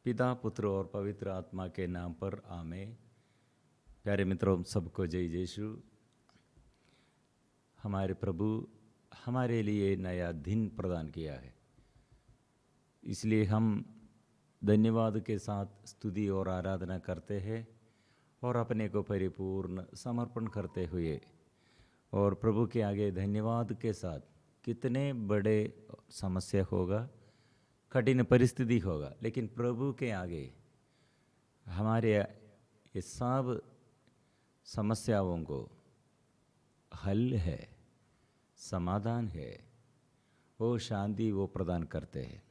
पिता पुत्र और पवित्र आत्मा के नाम पर आमीन। प्यारे मित्रों, सबको जय यीशु। हमारे प्रभु हमारे लिए नया दिन प्रदान किया है, इसलिए हम धन्यवाद के साथ स्तुति और आराधना करते हैं और अपने को परिपूर्ण समर्पण करते हुए और प्रभु के आगे धन्यवाद के साथ, कितने बड़े समस्या होगा, कठिन परिस्थिति होगा, लेकिन प्रभु के आगे हमारे ये सब समस्याओं को हल है, समाधान है, वो शांति वो प्रदान करते हैं।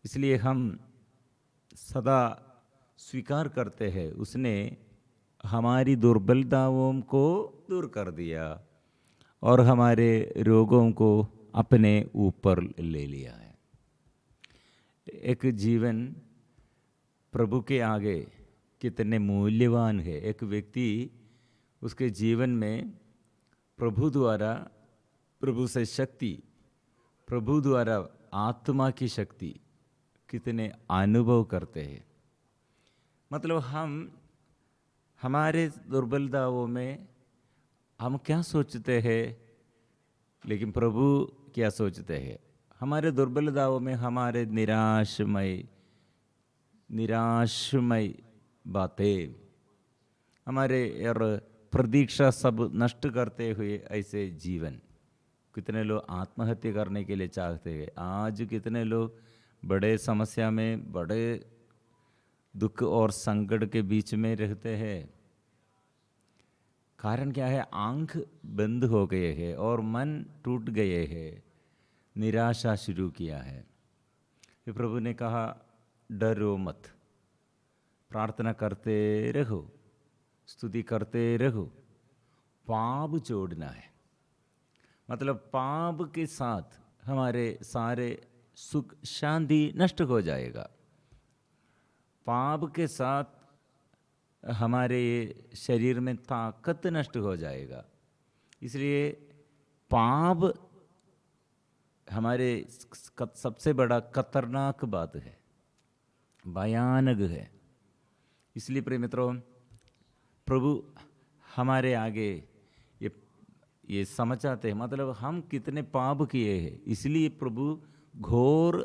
इसलिए हम सदा स्वीकार करते हैं, उसने हमारी दुर्बलताओं को दूर कर दिया और हमारे रोगों को अपने ऊपर ले लिया है। एक जीवन प्रभु के आगे कितने मूल्यवान है। एक व्यक्ति उसके जीवन में प्रभु द्वारा, प्रभु से शक्ति, प्रभु द्वारा आत्मा की शक्ति कितने अनुभव करते हैं। मतलब हम हमारे दुर्बलताओं में हम क्या सोचते हैं, लेकिन प्रभु क्या सोचते हैं। हमारे दुर्बलताओं में हमारे निराशमय बातें, हमारे और प्रतीक्षा सब नष्ट करते हुए ऐसे जीवन। कितने लोग आत्महत्या करने के लिए चाहते हैं। आज कितने लोग बड़े समस्या में, बड़े दुख और संकट के बीच में रहते हैं। कारण क्या है? आंख बंद हो गए हैं और मन टूट गए हैं, निराशा शुरू किया है। फिर प्रभु ने कहा, डरो मत, प्रार्थना करते रहो, स्तुति करते रहो, पाप छोड़ना है। मतलब पाप के साथ हमारे सारे सुख शांति नष्ट हो जाएगा। पाप के साथ हमारे शरीर में ताकत नष्ट हो जाएगा। इसलिए पाप हमारे सबसे बड़ा खतरनाक बात है, भयानक है। इसलिए प्रिय मित्रों, प्रभु हमारे आगे ये समझाते हैं, मतलब हम कितने पाप किए हैं। इसलिए प्रभु घोर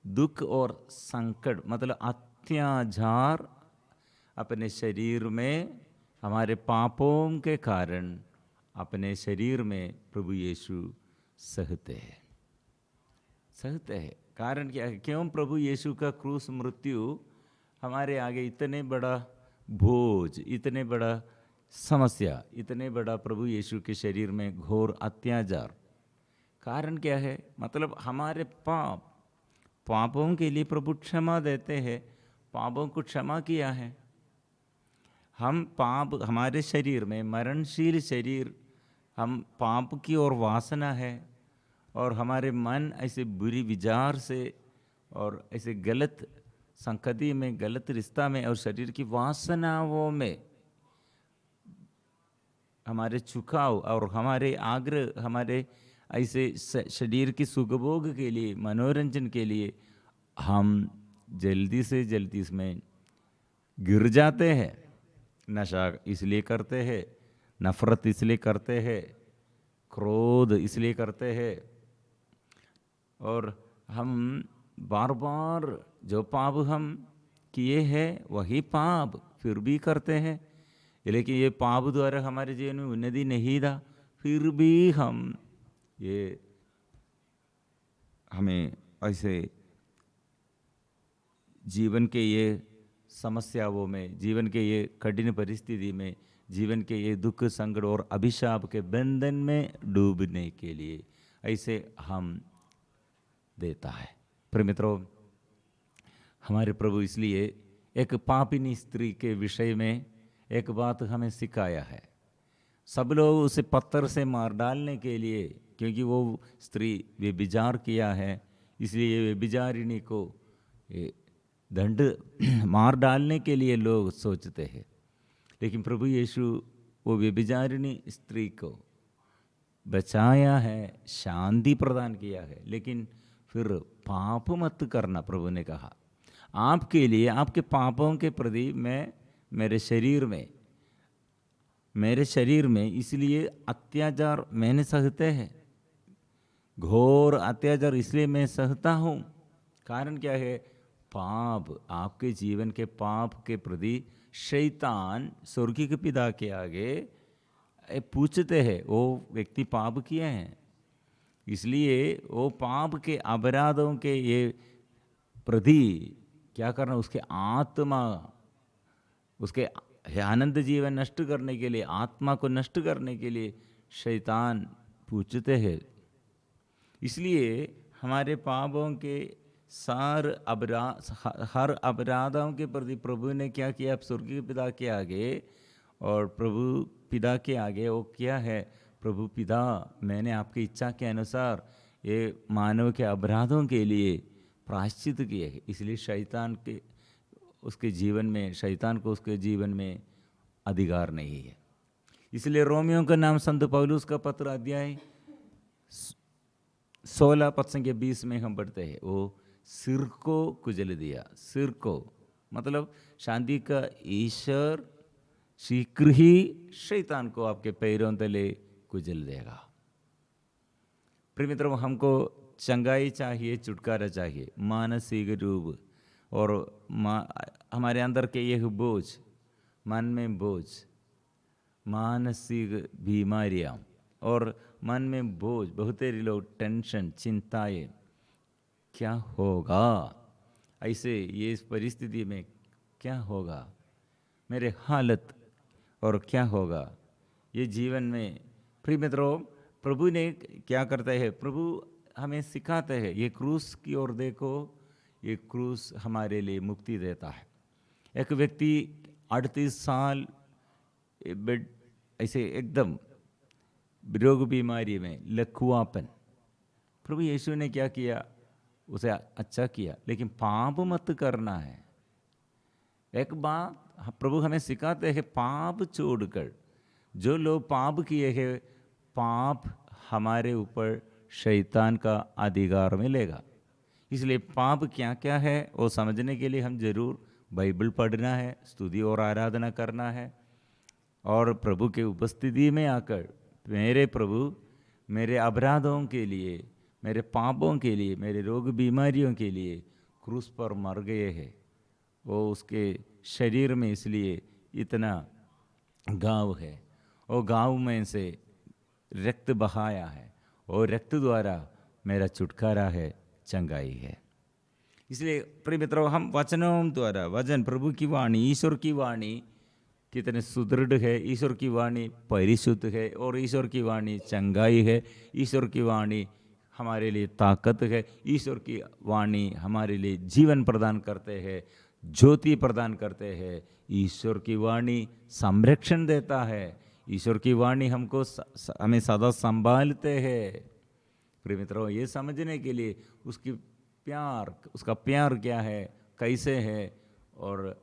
दुख और संकट, मतलब अत्याचार अपने शरीर में, हमारे पापों के कारण अपने शरीर में प्रभु यीशु सहते हैं। कारण क्या है? क्यों प्रभु यीशु का क्रूस मृत्यु हमारे आगे इतने बड़ा बोझ, इतने बड़ा समस्या, इतने बड़ा प्रभु यीशु के शरीर में घोर अत्याचार। कारण क्या है? मतलब हमारे पापों के लिए प्रभु क्षमा देते हैं। पापों को क्षमा किया है। हम पाप, हमारे शरीर में मरणशील शरीर, हम पाप की ओर वासना है और हमारे मन ऐसे बुरी विचार से और ऐसे गलत संगति में, गलत रिश्ता में और शरीर की वासनाओं में हमारे झुकाव और हमारे आग्रह, हमारे ऐसे शरीर की सुखभोग के लिए, मनोरंजन के लिए हम जल्दी से जल्दी इसमें गिर जाते हैं। नशा इसलिए करते हैं, नफरत इसलिए करते हैं, क्रोध इसलिए करते हैं, और हम बार बार जो पाप हम किए हैं वही पाप फिर भी करते हैं। लेकिन ये पाप द्वारा हमारे जीवन में उन्नति नहीं था, फिर भी हमें ऐसे जीवन के ये समस्याओं में, जीवन के ये कठिन परिस्थिति में, जीवन के ये दुख संकट और अभिशाप के बंधन में डूबने के लिए ऐसे हम देता है। प्रिय मित्रों, हमारे प्रभु इसलिए एक पापिनी स्त्री के विषय में एक बात हमें सिखाया है। सब लोग उसे पत्थर से मार डालने के लिए, क्योंकि वो स्त्री व्यभिचार किया है, इसलिए व्यभिचारिणी को दंड मार डालने के लिए लोग सोचते हैं। लेकिन प्रभु यीशु वो व्यभिचारिणी स्त्री को बचाया है, शांति प्रदान किया है। लेकिन फिर पाप मत करना, प्रभु ने कहा। आपके लिए, आपके पापों के प्रति मैं मेरे शरीर में इसलिए अत्याचार मैंने सहते हैं, घोर अत्याचार इसलिए मैं सहता हूँ। कारण क्या है? पाप, आपके जीवन के पाप के प्रति शैतान स्वर्गीय के पिता के आगे पूछते हैं, वो व्यक्ति पाप किए हैं, इसलिए वो पाप के अपराधों के ये प्रति क्या करना, उसके आत्मा, उसके आनंद जीवन नष्ट करने के लिए, आत्मा को नष्ट करने के लिए शैतान पूछते हैं। इसलिए हमारे पापों के हर अपराधों के प्रति प्रभु ने क्या किया? स्वर्गीय पिता के आगे, और प्रभु पिता के आगे वो क्या है? प्रभु पिता, मैंने आपकी इच्छा के अनुसार ये मानव के अपराधों के लिए प्रायश्चित किए है, इसलिए शैतान को उसके जीवन में अधिकार नहीं है। इसलिए रोमियो का नाम संत पौलुस का पत्र अध्याय 16 पद संख्या 20 में हम पढ़ते हैं, वो सिर को कुचल दिया। सिर को मतलब शांति का ईश्वर शीघ्र ही शैतान को आपके पैरों तले कुचल देगा। प्रिय मित्रों, हमको चंगाई चाहिए, छुटकारा चाहिए, मानसिक रूप और हमारे अंदर के यह बोझ, मन में बोझ, मानसिक बीमारियाँ और मन में बोझ, बहुत लोग टेंशन, चिंताएं, क्या होगा ऐसे, ये इस परिस्थिति में क्या होगा, मेरे हालत और क्या होगा ये जीवन में। प्रिय मित्रों, प्रभु ने क्या करते हैं? प्रभु हमें सिखाते हैं, ये क्रूस की ओर देखो, ये क्रूस हमारे लिए मुक्ति देता है। एक व्यक्ति 38 साल बेड ऐसे एकदम रोग बीमारी में, लकवापन, प्रभु यीशु ने क्या किया? उसे अच्छा किया, लेकिन पाप मत करना है। एक बात प्रभु हमें सिखाते हैं, पाप छोड़कर, जो लोग पाप किए हैं, पाप हमारे ऊपर शैतान का अधिकार मिलेगा। इसलिए पाप क्या क्या है वो समझने के लिए हम जरूर बाइबल पढ़ना है, स्तुति और आराधना करना है, और प्रभु के उपस्थिति में आकर, मेरे प्रभु मेरे अपराधों के लिए, मेरे पापों के लिए, मेरे रोग बीमारियों के लिए क्रूस पर मर गए हैं, वो उसके शरीर में इसलिए इतना घाव है, वो घाव में से रक्त बहाया है, और रक्त द्वारा मेरा छुटकारा है, चंगाई है। इसलिए प्रिय मित्रों, हम वचनों द्वारा, वचन प्रभु की वाणी, ईश्वर की वाणी कितने सुदृढ़ है, ईश्वर की वाणी परिशुद्ध है, और ईश्वर की वाणी चंगाई है, ईश्वर की वाणी हमारे लिए ताकत है, ईश्वर की वाणी हमारे लिए जीवन प्रदान करते हैं, ज्योति प्रदान करते हैं, ईश्वर की वाणी संरक्षण देता है, ईश्वर की वाणी हमको हमें सदा संभालते हैं। प्रिय मित्रों, ये समझने के लिए उसका प्यार क्या है, कैसे है, और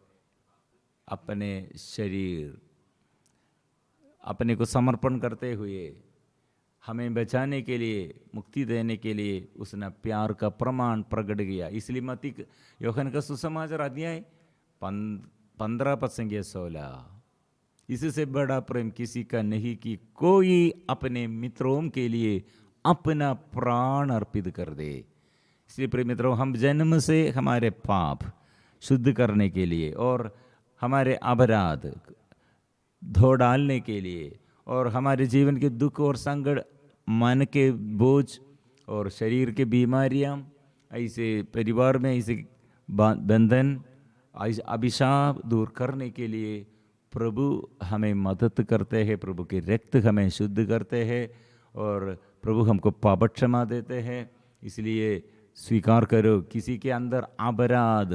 अपने शरीर, अपने को समर्पण करते हुए हमें बचाने के लिए, मुक्ति देने के लिए उसने प्यार का प्रमाण प्रकट किया। इसलिए मत्ती यूहन्ना का सुसमाचार अध्याय 15 पद संख्या 16, इससे बड़ा प्रेम किसी का नहीं कि कोई अपने मित्रों के लिए अपना प्राण अर्पित कर दे। इसलिए प्रिय मित्रों, हम जन्म से हमारे पाप शुद्ध करने के लिए और हमारे अपराध धो डालने के लिए, और हमारे जीवन के दुख और संकट, मन के बोझ और शरीर के बीमारियां, ऐसे परिवार में ऐसे बंधन, ऐसे अभिशाप दूर करने के लिए प्रभु हमें मदद करते हैं, प्रभु के रक्त हमें शुद्ध करते हैं, और प्रभु हमको पाप क्षमा देते हैं। इसलिए स्वीकार करो, किसी के अंदर अपराध,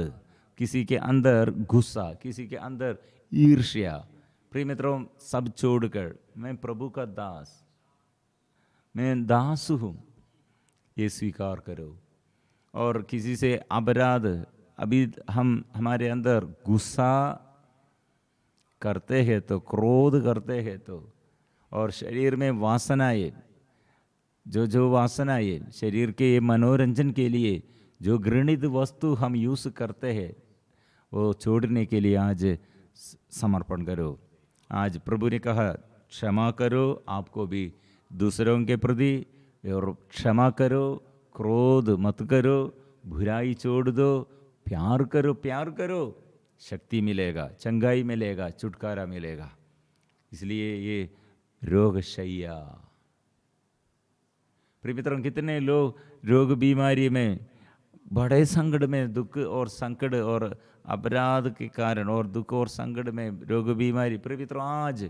किसी के अंदर गुस्सा, किसी के अंदर ईर्ष्या, प्रिय मित्रों, सब छोड़कर मैं प्रभु का दास, मैं दास हूँ, ये स्वीकार करो। और किसी से अपराध, अभी हमारे अंदर गुस्सा करते हैं तो, क्रोध करते हैं तो, और शरीर में वासनाएं, जो वासनाएं शरीर के मनोरंजन के लिए जो घृणित वस्तु हम यूज करते हैं, वो छोड़ने के लिए आज समर्पण करो। आज प्रभु ने कहा क्षमा करो, आपको भी दूसरों के प्रति और क्षमा करो, क्रोध मत करो, बुराई छोड़ दो, प्यार करो, प्यार करो, शक्ति मिलेगा, चंगाई मिलेगा, छुटकारा मिलेगा। इसलिए ये रोगशैया, प्रिय मित्रों, कितने लोग रोग बीमारी में, बड़े संकट में, दुख और संकट और अपराध के कारण और दुख और संकट में, रोग बीमारी। प्रिय मित्रों, आज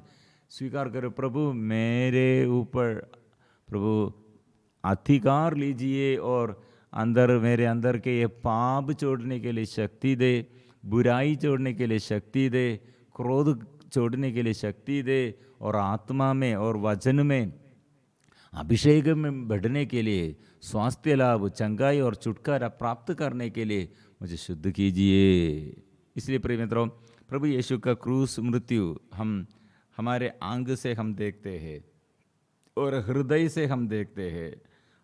स्वीकार करो, प्रभु मेरे ऊपर प्रभु अधिकार लीजिए और अंदर, मेरे अंदर के ये पाप छोड़ने के लिए शक्ति दे, बुराई छोड़ने के लिए शक्ति दे, क्रोध छोड़ने के लिए शक्ति दे, और आत्मा में और वचन में अभिषेक में बढ़ने के लिए, स्वास्थ्य लाभ, चंगाई और छुटकारा प्राप्त करने के लिए मुझे शुद्ध कीजिए। इसलिए प्रिय मित्रों, प्रभु यीशु का क्रूस मृत्यु हम हमारे आंग से हम देखते हैं और हृदय से हम देखते हैं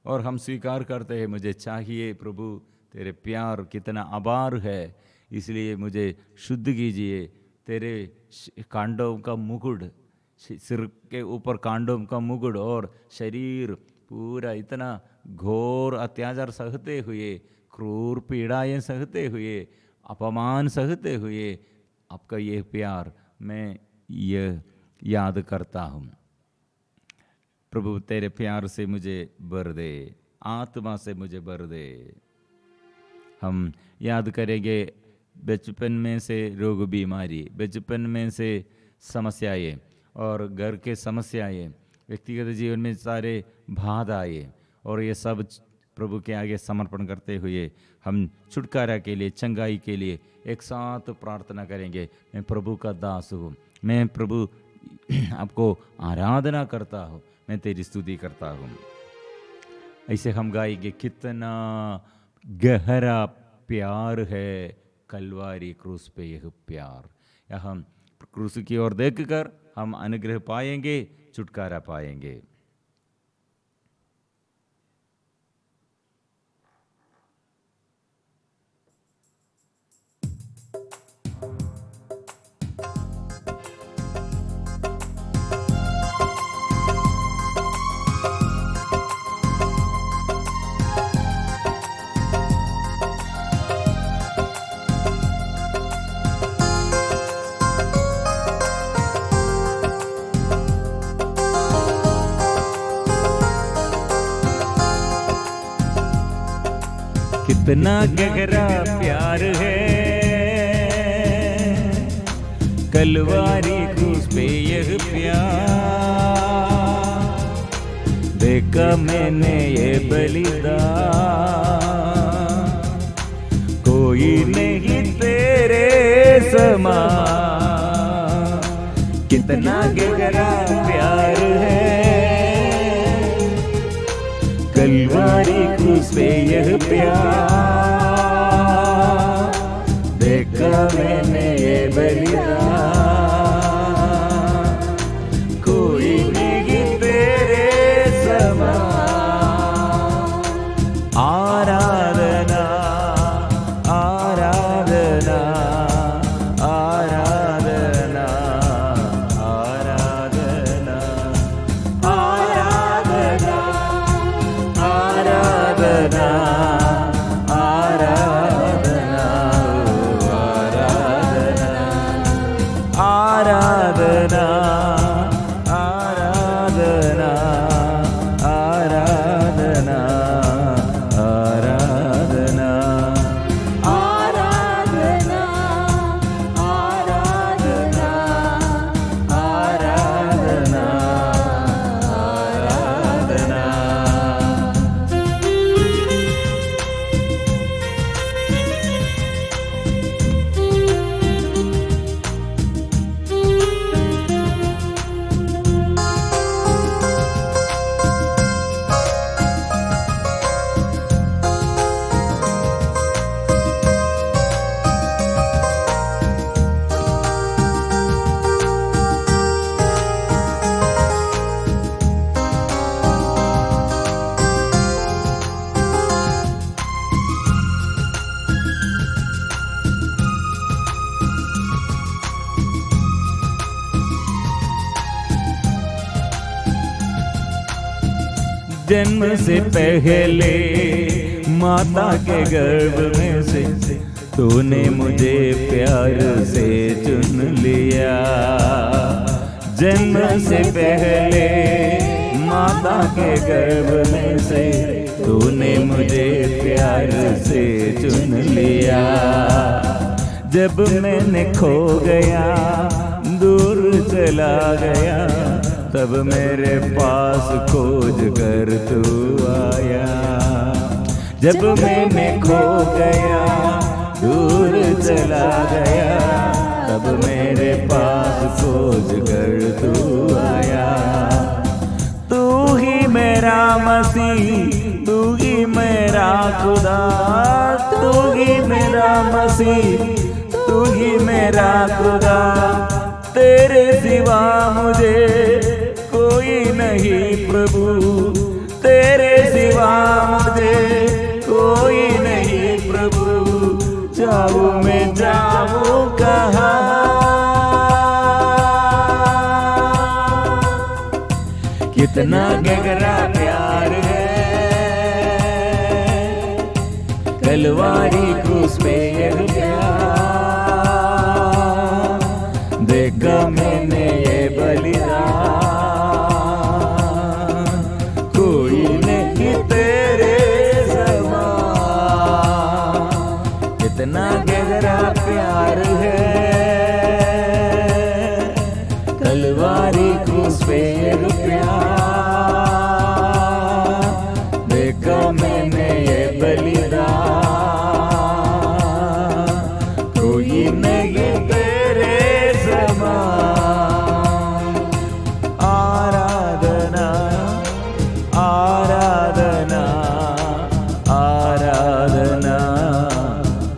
और हम स्वीकार करते हैं, मुझे चाहिए प्रभु तेरे प्यार कितना अपार है, इसलिए मुझे शुद्ध कीजिए। तेरे कांडों का मुकुट, सिर के ऊपर कांडों का मुकुट और शरीर पूरा इतना घोर अत्याचार सहते हुए, क्रूर पीड़ाएं सहते हुए, अपमान सहते हुए, आपका ये प्यार मैं ये याद करता हूँ। प्रभु तेरे प्यार से मुझे भर दे, आत्मा से मुझे भर दे। हम याद करेंगे बचपन में से रोग बीमारी, बचपन में से समस्याएं और घर के समस्याएं, व्यक्तिगत जीवन में सारे बाधाएं, और ये सब प्रभु के आगे समर्पण करते हुए हम छुटकारा के लिए, चंगाई के लिए एक साथ प्रार्थना करेंगे। मैं प्रभु का दास हूँ, मैं प्रभु आपको आराधना करता हूँ, मैं तेरी स्तुति करता हूँ। ऐसे हम गाएंगे, कितना गहरा प्यार है कलवारी क्रूस पे यह प्यार। या हम क्रूस की ओर देखकर हम अनुग्रह पाएंगे, छुटकारा पाएंगे। कितना गहरा प्यार है कलवारी क्रूस पे यह प्यार, देखा मैंने ये बलिदान, कोई नहीं तेरे समान। कितना गहरा प्यार है कलवारी क्रूस पे यह प्यार, देखा मैंने ये बलिदान, कोई नहीं तेरे समान। आराधना आराधना आराधना आराधना जन्म से पहले माता के गर्भ में से तूने मुझे प्यार से चुन लिया। जन्म से पहले माता के गर्भ में से तूने मुझे प्यार से चुन लिया। जब मैंने खो गया, दूर चला गया, तब मेरे पास खोज कर तू आया। जब मैंने खो गया, दूर चला गया, तब मेरे पास खोज कर तू आया। तू ही मेरा मसीह, तू ही मेरा खुदा, तू ही मेरा मसीह, तू ही मेरा खुदा। तेरे सिवा मुझे कोई नहीं प्रभु, तेरे सिवा मुझे कोई नहीं प्रभु। जाऊं मैं जाऊं कहाँ, कितना गहरा प्यार है। कलवारी क्रूस पे यह प्यार देखा मैंने, ये बलिदान कोई नहीं तेरे समान। कितना गहरा प्यार है। कलवारी क्रूस पे यह प्यार देखा मैंने, ये बलिदान कोई नहीं तेरे समान। आराधना आराधना आराधना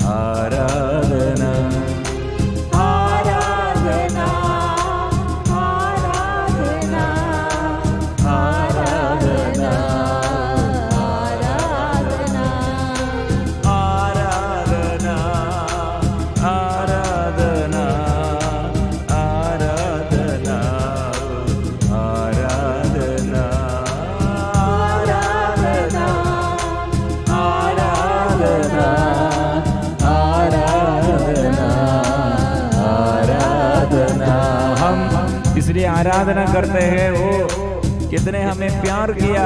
आराधना आराधना आराधना आराधना आराधना आराधना आराधना आराधना आराधना आराधना आराधना। हम इसलिए आराधना करते हैं, वो कितने हमें प्यार किया,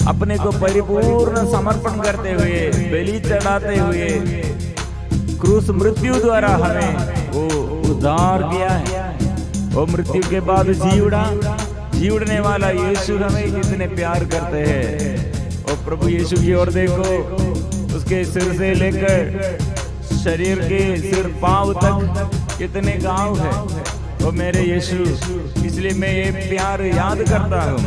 अपने को परिपूर्ण समर्पण करते हुए, बलि चढ़ाते हुए, क्रूस मृत्यु द्वारा हमें वो उद्धार किया है। वो मृत्यु के बाद जी उड़ने वाला यीशु हमें कितने प्यार करते हैं। और प्रभु यीशु की ओर देखो, उसके सिर से लेकर शरीर के सिर पांव तक कितने गांव है वो मेरे यीशु। इसलिए मैं ये प्यार याद करता हूँ।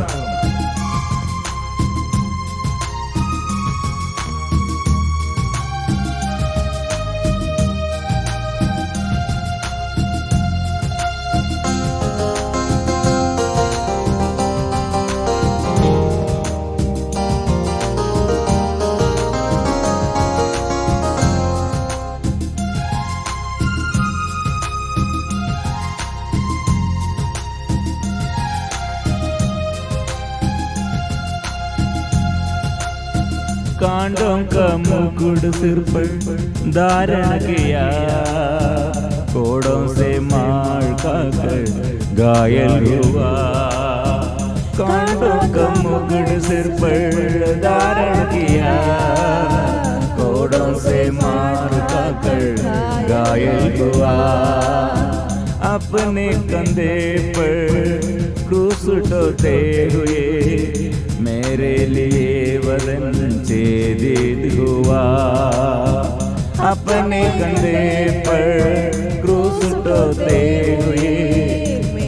कांडों का मुकुट सिर पर धारण किया, कोड़ों से मार खाकर घायल हुआ। कांडों का मुकुट सिर पर धारण किया, कोड़ों से मार खाकर घायल हुआ। अपने कंधे पर क्रूस उठाते हुए मेरे लिए वदन छेदित हुआ। अपने कंधे पर क्रूस उठाते हुए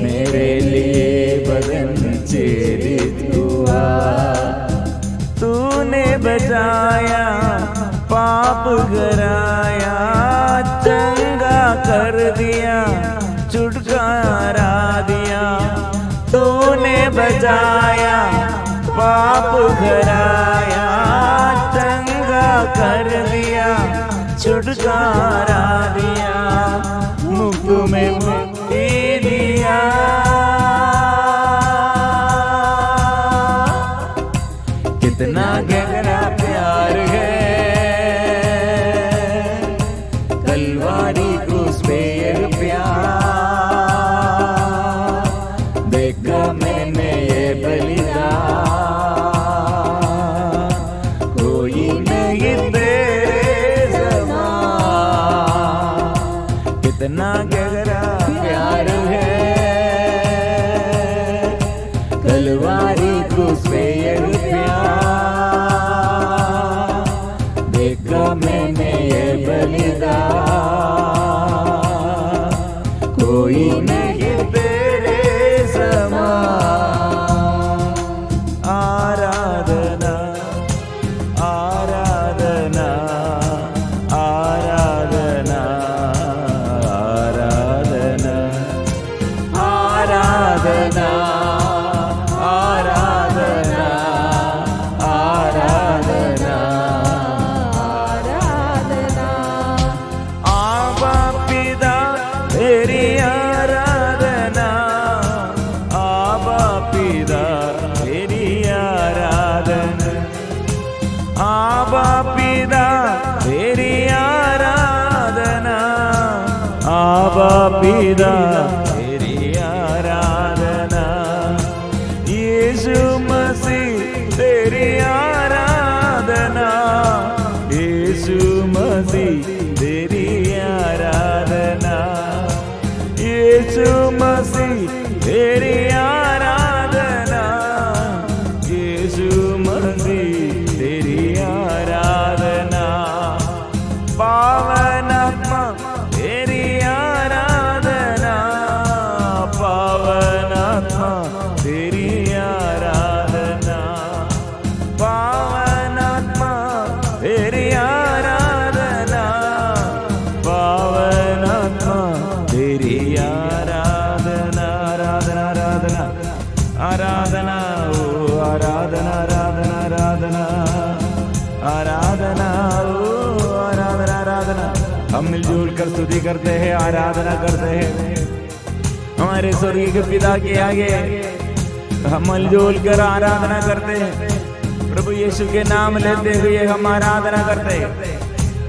मेरे लिए वदन छेदित हुआ। तूने बचाया, पाप कराया, चंगा कर दिया, छुटकारा दिया। तूने बचाया, पाप कराया, चंगा कर दिया, छुटकारा दिया, मुक्त में मुक्ति दिया। कितना गहरा प्यार है, कलवारी क्रूस पे यह प्यार देखा मैंने ये बलिदान, कोई नहीं तेरे समान। आराधना आराधना आराधना आराधना आराधना आराधना आराधना आराधना। आबा पिता तेरी आराधना, आबा पिता तेरी आराधना, आबा पिता तेरी आराधना, आबा पिता तेरी आराधना, यीशु मसीह तेरी आराधना, यीशु मसीह तेरी आराधना, यीशु मसीह तेरी आराधना, यीशु मसीह तेरी आराधना, पावन आत्मा तेरी आराधना, पावन आत्मा तेरी आराधना, पावन आत्मा तेरी आराधना, पावन आत्मा तेरी आराधना, आराधना आराधना आराधना ओ आराधना आराधना आराधना आराधना ओ आराधना आराधना। हम मिलजुल कर स्तुति करते हैं, आराधना करते हैं हमारे स्वर्गीय के पिता के आगे। हम मिलजुल कर आराधना करते हैं, प्रभु यीशु के नाम लेते हुए हम आराधना करते हैं।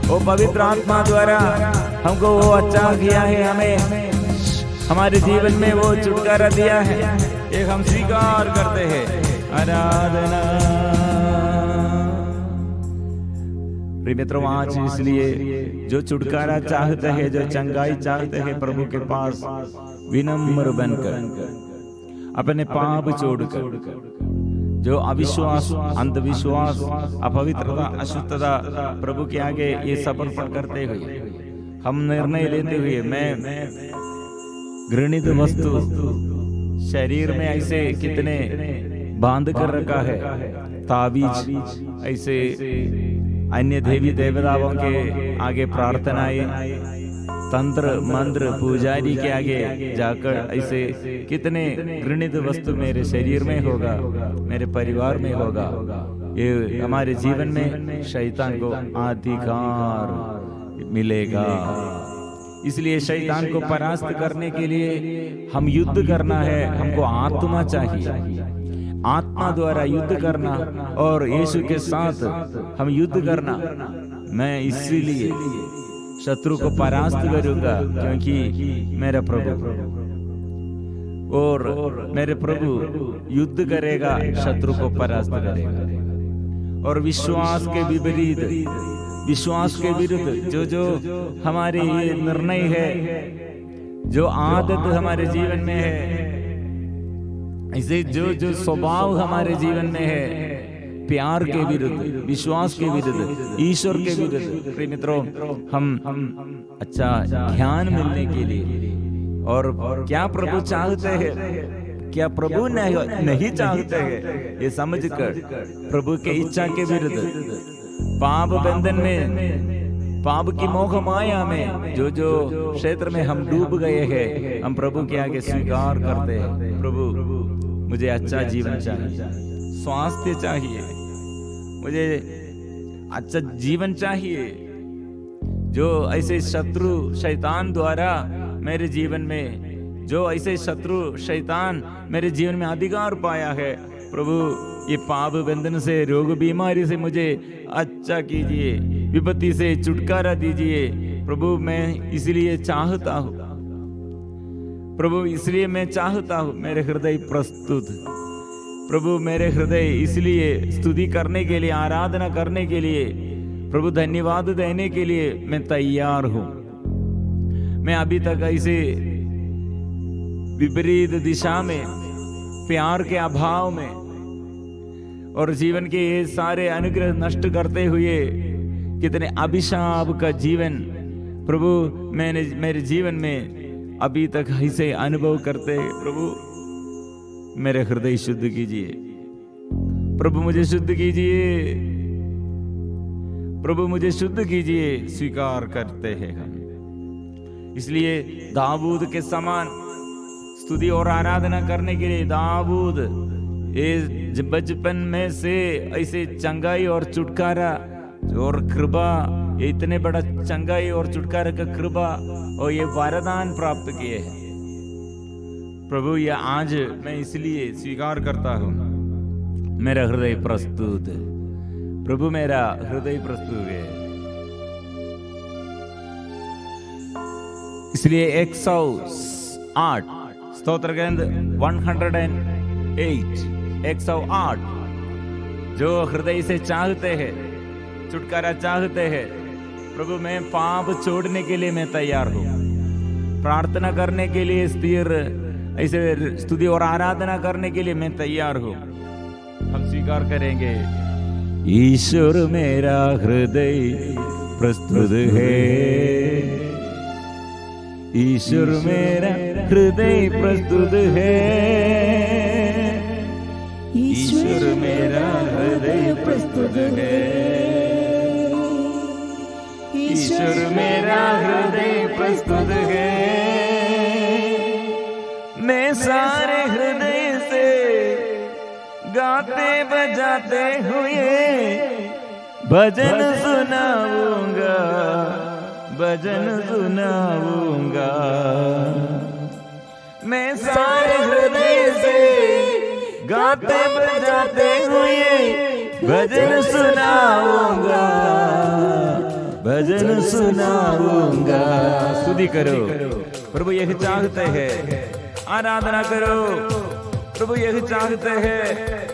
वो पवित्र आत्मा द्वारा हमको वो अच्छा किया है, हमें हमारे जीवन में वो छुटकारा दिया है, एक हम स्वीकार करते हैं। आराधना। प्रिय मित्रों, आज इसलिए जो छुटकारा चाहते हैं, जो चंगाई चाहते हैं, प्रभु के पास विनम्र बनकर अपने पाप छोड़कर, जो अविश्वास, अंधविश्वास, अपवित्रता, अशुद्धता, प्रभु के आगे ये समर्पण करते हुए हम निर्णय लेते हुए, मैं घृणित वस्तु शरीर में ऐसे कितने बांध कर रखा है, ताबीज, ऐसे अन्य देवी देवताओं के आगे प्रार्थनाएं, तंत्र मंत्र, पुजारी के आगे जाकर ऐसे कितने घृणित वस्तु मेरे शरीर में होगा, मेरे परिवार में होगा। ये हमारे जीवन में शैतान को अधिकार मिलेगा। इसलिए शैतान को परास्त करने के लिए हम युद्ध करना है, हमको आत्मा चाहिए, आत्मा द्वारा युद्ध करना और यीशु के साथ हम युद्ध करना। मैं इसीलिए शत्रु को परास्त करूंगा, क्योंकि मेरा प्रभु और मेरे प्रभु युद्ध करेगा, शत्रु को परास्त करेगा। और विश्वास के विपरीत, विश्वास के विरुद्ध जो जो हमारे ये निर्णय है, जो आदत हमारे जीवन में है, ऐसे जो जो स्वभाव हमारे जीवन में है, प्यार के विरुद्ध, विश्वास के विरुद्ध, ईश्वर के विरुद्ध, प्रिय मित्रों, हम अच्छा ज्ञान मिलने के लिए, और क्या प्रभु चाहते हैं, क्या प्रभु नहीं चाहते हैं, ये समझकर प्रभु के इच्छा के विरुद्ध, पाप बंधन में, पाप की मोह माया में जो जो क्षेत्र में हम डूब गए हैं, हम प्रभु के आगे स्वीकार करते हैं। प्रभु, मुझे अच्छा जीवन चाहिए, स्वास्थ्य चाहिए, मुझे अच्छा जीवन चाहिए। जो ऐसे शत्रु शैतान द्वारा मेरे जीवन में, जो ऐसे शत्रु शैतान मेरे जीवन में अधिकार पाया है, प्रभु ये पाप बंधन से, रोग बीमारी से मुझे अच्छा कीजिए, विपत्ति से छुटकारा दीजिए। प्रभु मैं इसलिए चाहता हूँ, प्रभु इसलिए मैं चाहता हूँ, मेरे हृदय प्रस्तुत, प्रभु मेरे हृदय इसलिए स्तुति करने के लिए, आराधना करने के लिए, प्रभु धन्यवाद देने के लिए मैं तैयार हूँ। मैं अभी तक ऐसे विपरीत दिशा में, प्यार के अभाव में और जीवन के ये सारे अनुग्रह नष्ट करते हुए कितने अभिशाप का जीवन प्रभु मैंने मेरे जीवन में अभी तक ऐसे अनुभव करते। प्रभु मेरे हृदय शुद्ध कीजिए, प्रभु मुझे शुद्ध कीजिए, प्रभु मुझे शुद्ध कीजिए। स्वीकार करते हैं हम। इसलिए दाऊद के समान स्तुति और आराधना करने के लिए दाऊद ये बचपन में से ऐसे चंगाई और छुटकारा और कृपा, ये इतने बड़ा चंगाई और छुटकारा का कृपा और ये वरदान प्राप्त किए हैं। प्रभु ये आज मैं इसलिए स्वीकार करता हूँ, मेरा हृदय प्रस्तुत है। प्रभु मेरा हृदय प्रस्तुत है। इसलिए 108 स्तोत्र ग्रंथ 108 जो हृदय से चाहते हैं, छुटकारा चाहते हैं, प्रभु मैं पाप छोड़ने के लिए मैं तैयार हूँ, प्रार्थना करने के लिए स्थिर ऐसे स्तुति और आराधना करने के लिए मैं तैयार हूँ। हम स्वीकार करेंगे। ईश्वर मेरा हृदय प्रस्तुत है, ईश्वर मेरा हृदय प्रस्तुत है, ईश्वर मेरा हृदय प्रस्तुत है, ईश्वर मेरा हृदय प्रस्तुत है। मैं सारे हृदय से गाते बजाते हुए भजन सुनाऊंगा, भजन सुनाऊंगा। मैं सारे हृदय से गाते बजाते हुए भजन सुनाऊंगा, भजन सुनाऊंगा। स्तुति करो, प्रभु यही चाहते हैं। आराधना करो, प्रभु यही चाहते हैं।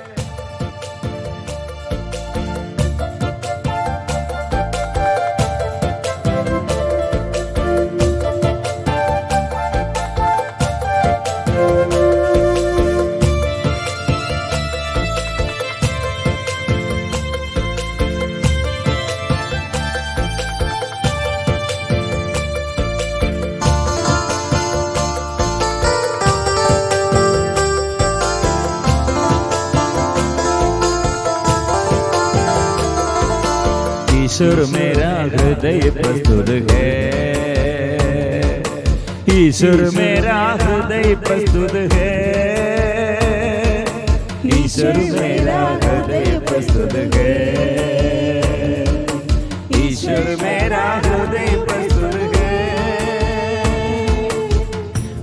ईश्वर मेरा हृदय प्रस्तुत है, ईश्वर मेरा हृदय प्रस्तुत है, ईश्वर मेरा हृदय प्रस्तुत है, ईश्वर मेरा हृदय प्रस्तुत है।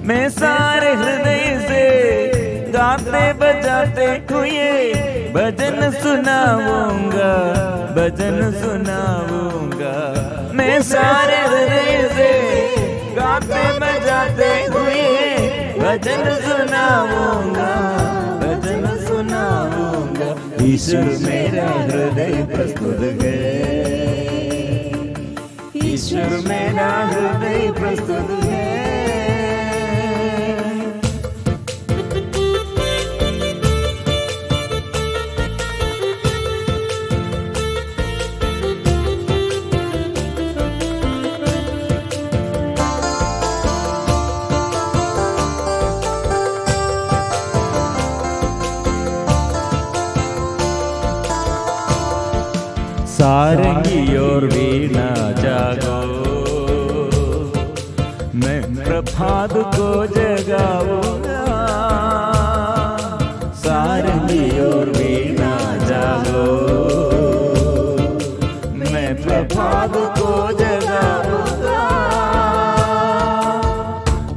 मैं सारे हृदय से गाते बजाते हुए भजन सुनाऊंगा, भजन सुनाऊंगा। मैं सारे हृदय से गाते बजाते हुए भजन सुनाऊंगा, भजन सुनाऊंगा। ईश्वर मेरा हृदय प्रस्तुत है, ईश्वर मेरा हृदय प्रस्तुत है। सारंगी और वीणा जागो, मैं प्रभात को जगाऊंगा। सारंगी और वीणा जागो, मैं प्रभात को जगाऊंगा।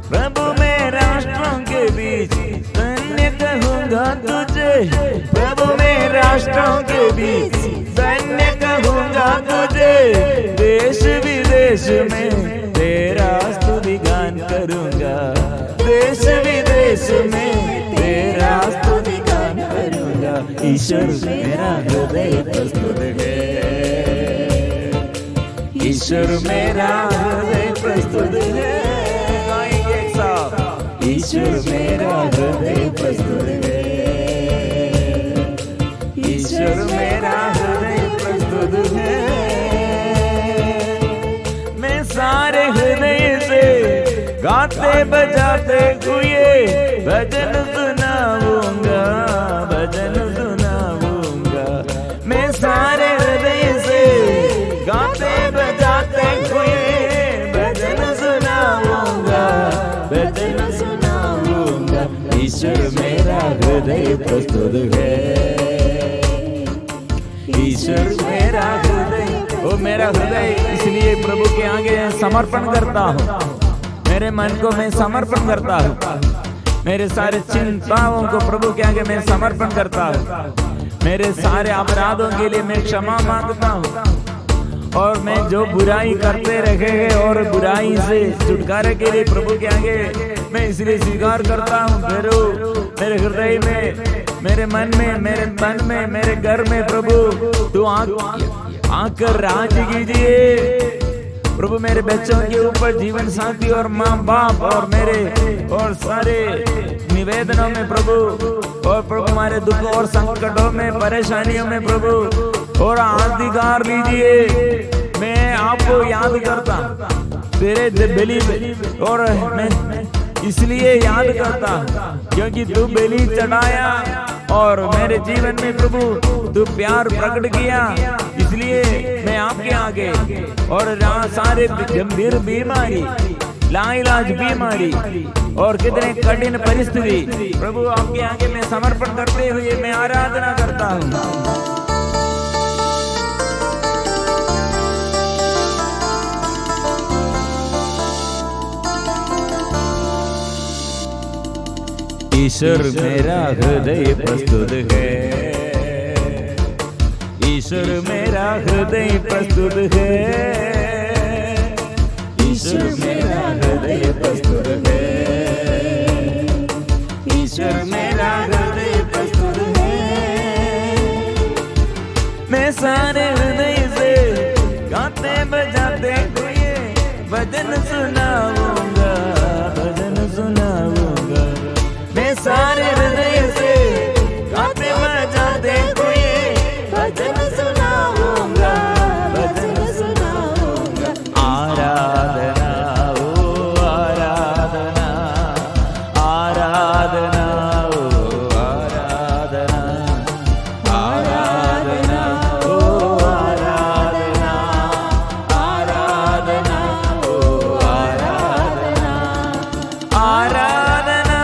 प्रभु मैं राष्ट्रों के बीच धन्य कहूंगा तुझे, प्रभु मैं राष्ट्रों के बीच धन्य कहूंगा तुझे। देश विदेश में तेरा स्तुति गान करूंगा, देश विदेश में तेरा स्तुति गान करूंगा। ईश्वर मेरा हृदय प्रस्तुत है, ईश्वर मेरा हृदय प्रस्तुत है। ईश्वर मेरा हृदय प्रस्तुत है, ईश्वर मेरा हृदय प्रस्तुत है। मैं सारे हृदय से गाते बजाते हुए भजन सुनाऊंगा, भजन सुनाऊंगा। मैं सारे हृदय से गाते बजाते हुए भजन सुनाऊंगा, भजन सुनाऊंगा। ईश्वर मेरा हृदय प्रस्तुत है, ईश्वर मेरा हृदय, ओ मेरा हृदय इसलिए प्रभु के आगे समर्पण करता हूँ। मेरे मन को मैं समर्पण करता हूँ, मेरे सारे चिंताओं को प्रभु के आगे मैं समर्पण करता हूँ। मेरे सारे अपराधों के लिए मैं क्षमा मांगता हूँ, और मैं जो बुराई करते रहे हैं और बुराई से छुटकारे के लिए प्रभु के आगे मैं इसलिए स्वीकार करता हूँ। मेरे हृदय में, मेरे मन में, मेरे तन में, मेरे घर में प्रभु तू आकर राज कीजिए। प्रभु मेरे बच्चों के ऊपर, जीवन साथी और माँ बाप और मेरे और सारे निवेदनों में प्रभु, और प्रभु हमारे दुखों और संकटों में, परेशानियों में प्रभु और अधिकार लीजिए। मैं आपको याद करता तेरे बलि, और मैं इसलिए याद करता क्योंकि तू बलि चढ़ाया और मेरे जीवन में प्रभु तू प्यार प्रकट किया। इसलिए मैं आपके आगे, और सारे गंभीर बीमारी, लाइलाज बीमारी और कितने कठिन परिस्थिति प्रभु आपके आगे मैं समर्पण करते हुए मैं आराधना करता हूँ। ईश्वर मेरा हृदय प्रस्तुत है, ईश्वर मेरा हृदय प्रस्तुत है, ईश्वर मेरा हृदय प्रस्तुत है, ईश्वर मेरा हृदय प्रस्तुत है। मैं सारे हृदय से गाते बजाते हुए भजन सुनाऊंगा, भजन सुनाऊंगा। मैं सारे हृदय से गाते बजाते हुए भजन सुनाऊंगा, भजन सुनाऊंगा। आराधना ओ आराधना, आराधना ओ आराधना, आराधना ओ आराधना, आराधना ओ आराधना, आराधना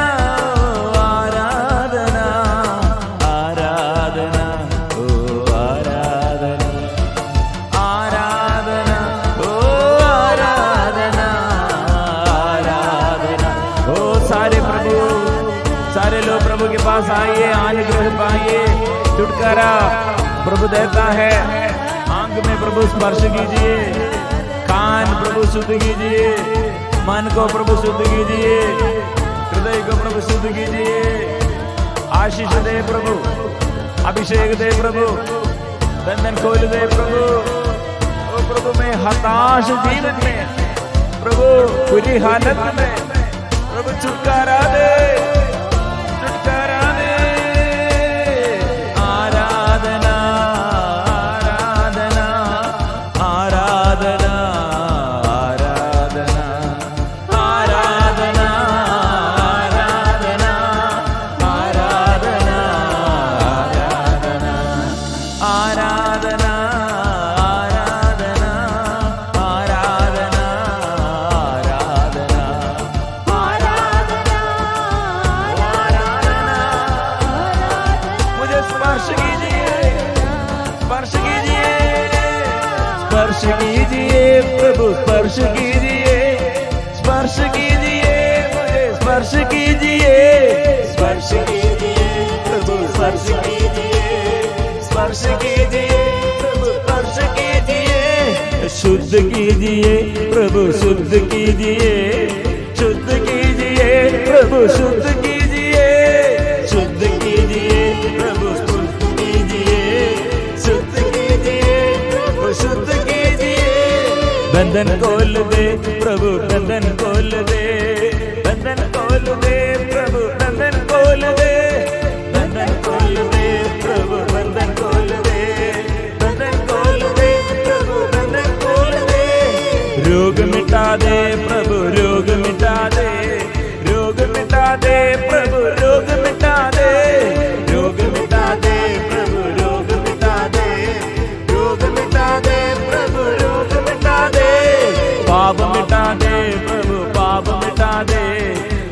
के पास आइए, अनुग्रह पाइए, छुटकारा प्रभु देता है। आंख में प्रभु स्पर्श कीजिए, कान प्रभु शुद्ध कीजिए, मन को प्रभु शुद्ध कीजिए, हृदय को प्रभु शुद्ध कीजिए। आशीष दे प्रभु, अभिषेक दे प्रभु, बंधन खोल दे प्रभु। ओ प्रभु मैं हताश जीवन में प्रभु, बुरी हालत में प्रभु छुटकारा दे, छुटकारा दे। आराधना आराधना आराधना आराधना आराधना आराधना आराधना आराधना आराधना स्पर्श कीजिए प्रभु, स्पर्श कीजिए, स्पर्श कीजिए, मुझे स्पर्श कीजिए, स्पर्श कीजिए प्रभु, स्पर्श कीजिए, स्पर्श कीजिए प्रभु, स्पर्श कीजिए। शुद्ध कीजिए प्रभु, शुद्ध कीजिए, शुद्ध कीजिए प्रभु, शुद्ध कीजिए, शुद्ध कीजिए प्रभु, शुद्ध कीजिए, शुद्ध कीजिए प्रभु, शुद्ध कीजिए। बंधन खोल दे प्रभु, बंधन खोल दे, बंधन खोल खोल दे प्रभु बंधन खोल दे, बंधन खोल दे प्रभु बंधन खोल दे, बंधन खोल दे प्रभु बंधन खोल दे। रोग मिटा दे प्रभु रोग मिटा दे, रोग मिटा दे प्रभु रोग मिटा दे, रोग मिटा दे प्रभु रोग मिटा दे, रोग मिटा दे प्रभु रोग मिटा दे। पाप मिटा दे प्रभु पाप मिटा दे,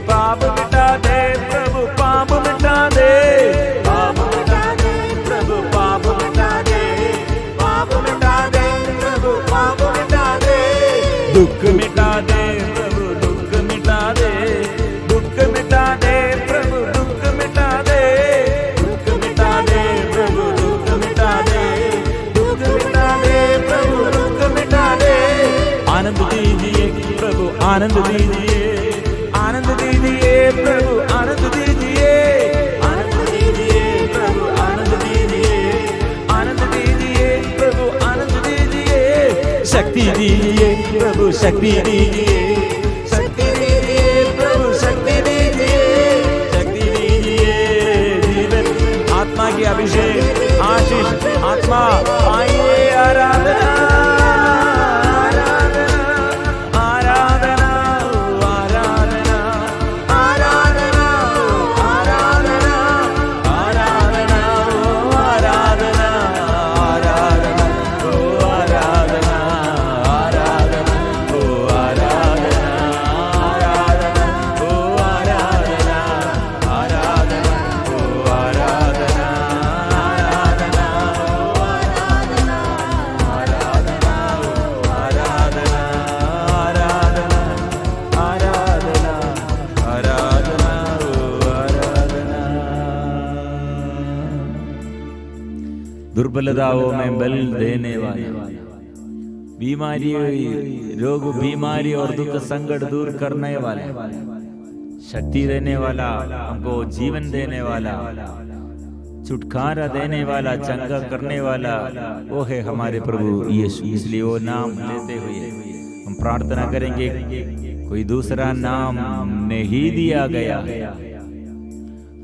पाप मिटा दे प्रभु पाप मिटा दे, पाप मिटा दे प्रभु पाप मिटा दे, पाप मिटा दे प्रभु पाप मिटा दे। दुख मिटा दे प्रभु दुख मिटा दे, दुख मिटा दे प्रभु दुख मिटा दे, दुख मिटा दे प्रभु दुख मिटा दे, दुख मिटा दे प्रभु दुख मिटा दे। आनंद दीजिए प्रभु आनंद दीजिए, आनंद दीजिए प्रभु आनंद दीजिए, आनंद दीजिए प्रभु आनंद दीजिए, आनंद दीजिए प्रभु आनंद दीजिए। शक्ति दीजिए प्रभु शक्ति दीजिए, शक्ति दीजिए प्रभु शक्ति दीजिए, शक्ति दीजिए। जीवन आत्मा की अभिषेक आशीष आत्मा पाइए। आराधना दुर्बलताओं में बल देने वाला, बीमारी रोग बीमारी और दुख संकट दूर करने वाला, शक्ति देने वाला, हमको जीवन देने वाला, छुटकारा देने वाला, चंगा करने वाला वो है हमारे प्रभु यीशु। इसलिए वो नाम लेते हुए हम प्रार्थना करेंगे, कोई दूसरा नाम नहीं दिया गया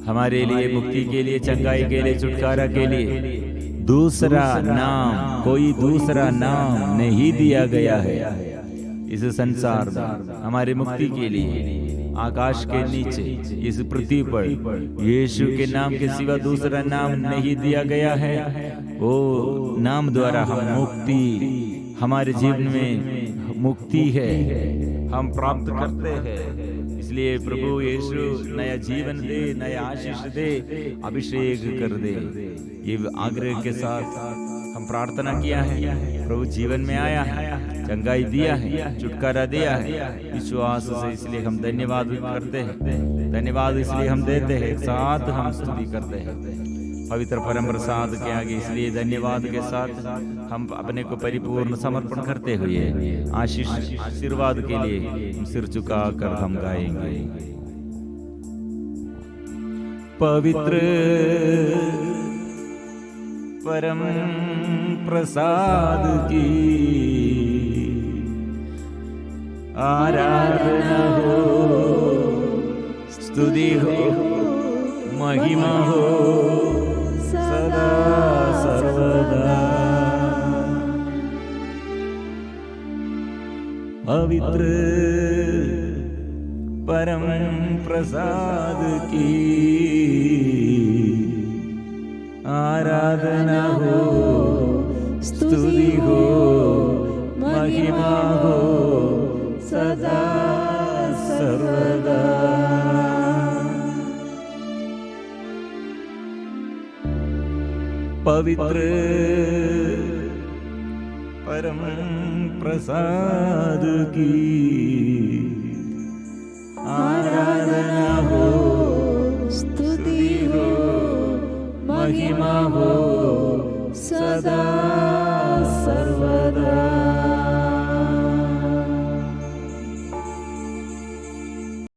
हमारे लिए, मुक्ति के लिए, चंगाई के लिए, छुटकारा के लिए। दूसरा नाम, कोई दूसरा नाम नहीं दिया गया है इस संसार में हमारे मुक्ति के लिए। आकाश के नीचे इस पृथ्वी पर यीशु के नाम के सिवा दूसरा नाम नहीं दिया गया है। वो नाम द्वारा हम मुक्ति, हमारे जीवन में मुक्ति है, हम प्राप्त करते हैं। इसलिए प्रभु यीशु नया जीवन दे, नया आशीष दे, अभिषेक कर दे। ये आग्रह के साथ हम प्रार्थना किया है। प्रभु जीवन में आया है, चंगाई दिया है, छुटकारा दिया है विश्वास से। इसलिए हम धन्यवाद करते हैं, धन्यवाद इसलिए हम देते हैं, साथ हम स्तुति करते हैं पवित्र परम प्रसाद के आगे। इसलिए धन्यवाद के साथ हम अपने को परिपूर्ण समर्पण करते हुए आशीष आशीर्वाद के लिए हम सिर झुका कर हम गाएंगे। पवित्र परम प्रसाद की आराधना हो, स्तुति हो, महिमा हो सदा सर्वदा। पवित्र परम प्रसाद की आराधना हो, स्तुति हो, महिमा हो सदा सर्वदा। पवित्र परम प्रसाद की आराधना हो, स्तुति हो, महिमा हो सदा सर्वदा।